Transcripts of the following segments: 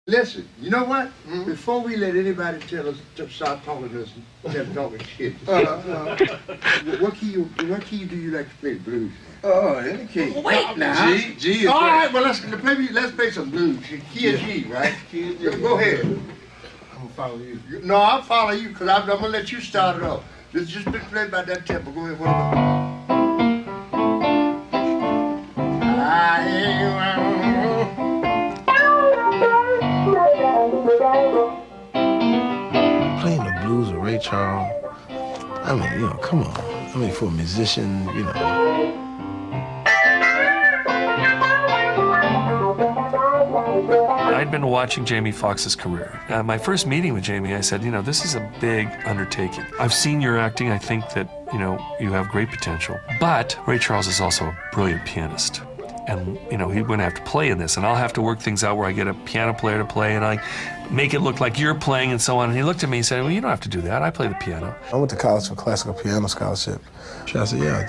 Listen, you know what? Before we let anybody tell us to start talking to us, instead of talking shit, what key do you like to play the blues? Oh, any key. Wait now. G is all great. right, well, let's play some blues. Key is G, right? Key is G. Go ahead. I'm gonna follow you. No, I'll follow you, because I'm gonna let you start it off. Just play by that tempo. Go ahead, what about? Playing the blues with Ray Charles, I mean, you know, come on. I mean, for a musician, you know. I'd been watching Jamie Foxx's career. My first meeting with Jamie, I said, you know, this is a big undertaking. I've seen your acting. I think that, you know, you have great potential. But Ray Charles is also a brilliant pianist. And, you know, he's going to have to play in this, and I'll have to work things out where I get a piano player to play, and I make it look like you're playing and so on. And he looked at me and said, well, you don't have to do that. I play the piano. I went to college for classical piano scholarship. I said, yeah,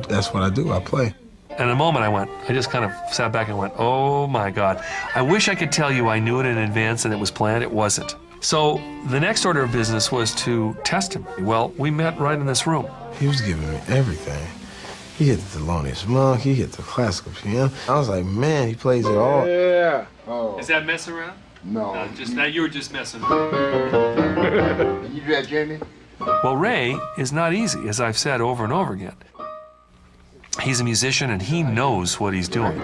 that's what I do. I play. And in a moment I just kind of sat back and went, oh my God. I wish I could tell you I knew it in advance and it was planned. It wasn't. So the next order of business was to test him. Well, we met right in this room. He was giving me everything. He hit the Thelonious Monk, he hit the classical piano. I was like, man, he plays it all. Yeah. Oh. Is that mess around? No. Just that you were just messing. You do that, Jamie? Well, Ray is not easy, as I've said over and over again. He's a musician and he knows what he's doing.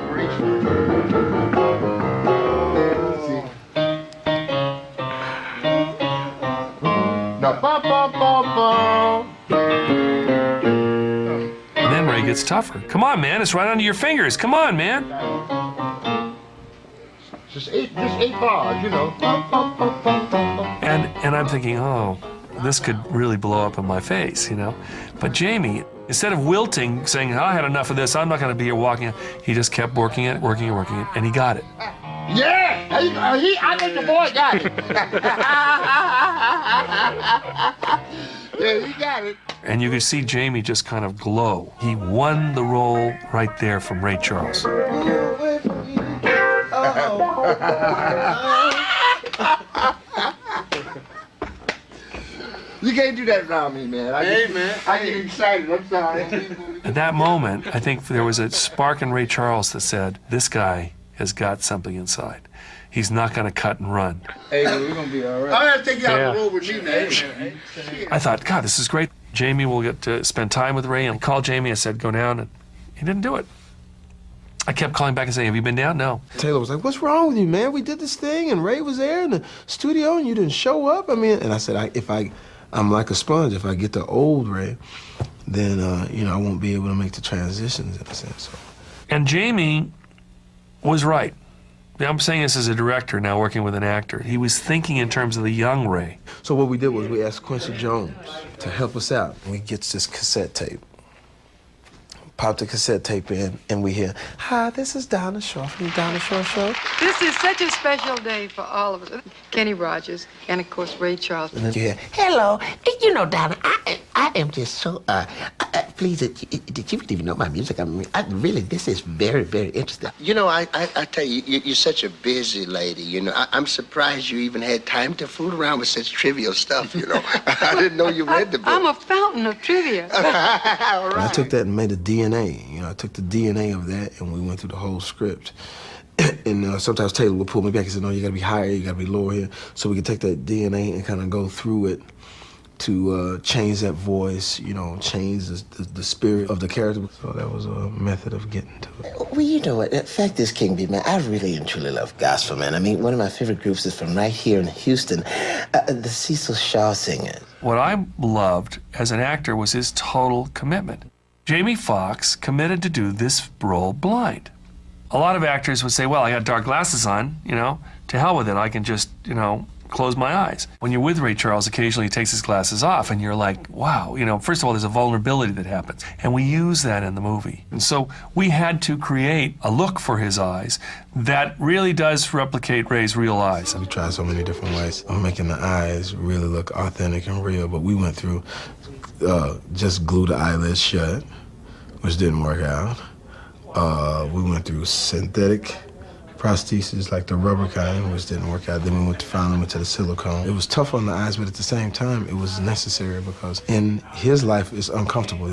Now, ba ba ba ba. And then Ray gets tougher. Come on, man, it's right under your fingers. Come on, man. Just eight bars, you know. And I'm thinking, oh, this could really blow up in my face, you know. But Jamie, instead of wilting, saying, I had enough of this, I'm not going to be here walking it, he just kept working it, and he got it. Yeah! I think the boy got it. Yeah, he got it. And you could see Jamie just kind of glow. He won the role right there from Ray Charles. You can't do that around me, man. I get excited. I'm sorry. At that moment, I think there was a spark in Ray Charles that said, this guy has got something inside. He's not going to cut and run. Hey, we're going to be all right. I'm going to take you out the road with me, man. I thought, God, this is great. Jamie will get to spend time with Ray. And I called Jamie. I said, go down. And he didn't do it. I kept calling back and saying, have you been down? No. Taylor was like, what's wrong with you, man? We did this thing, and Ray was there in the studio, and you didn't show up. I mean, and I said, I'm like a sponge. If I get the old Ray, then, you know, I won't be able to make the transitions in a sense. So. And Jamie was right. I'm saying this as a director now working with an actor. He was thinking in terms of the young Ray. So what we did was we asked Quincy Jones to help us out. We get this cassette tape. Pop the cassette tape in, and we hear, hi, this is Donna Shore from the Donna Shore Show. This is such a special day for all of us. Kenny Rogers, and of course, Ray Charles. And then you hear, Hello, you know, Donna, I am just so pleased that you even know my music. I mean, really, this is very, very interesting. You know, I tell you, you're such a busy lady, you know. I'm surprised you even had time to fool around with such trivial stuff, you know. I didn't know you read the book. I'm a fountain of trivia. All right. I took that and made a DNA. You know, I took the DNA of that, and we went through the whole script. And sometimes Taylor would pull me back and say, no, you got to be higher, you got to be lower here. So we could take that DNA and kind of go through it to change that voice, you know, change the spirit of the character. So that was a method of getting to it. Well, you know what? The fact is, King B, man, I really and truly love gospel, man. I mean, one of my favorite groups is from right here in Houston, the Cecil Shaw Singers. What I loved as an actor was his total commitment. Jamie Foxx committed to do this role blind. A lot of actors would say, well, I got dark glasses on, you know, to hell with it. I can just, you know, close my eyes. When you're with Ray Charles, occasionally he takes his glasses off and you're like, wow, you know, first of all, there's a vulnerability that happens. And we use that in the movie. And so we had to create a look for his eyes that really does replicate Ray's real eyes. We tried so many different ways of making the eyes really look authentic and real, but we went through just glue the eyelids shut, which didn't work out. We went through synthetic prosthesis, like the rubber kind, which didn't work out. Then we finally went to the silicone. It was tough on the eyes, but at the same time, it was necessary because in his life, it's uncomfortable.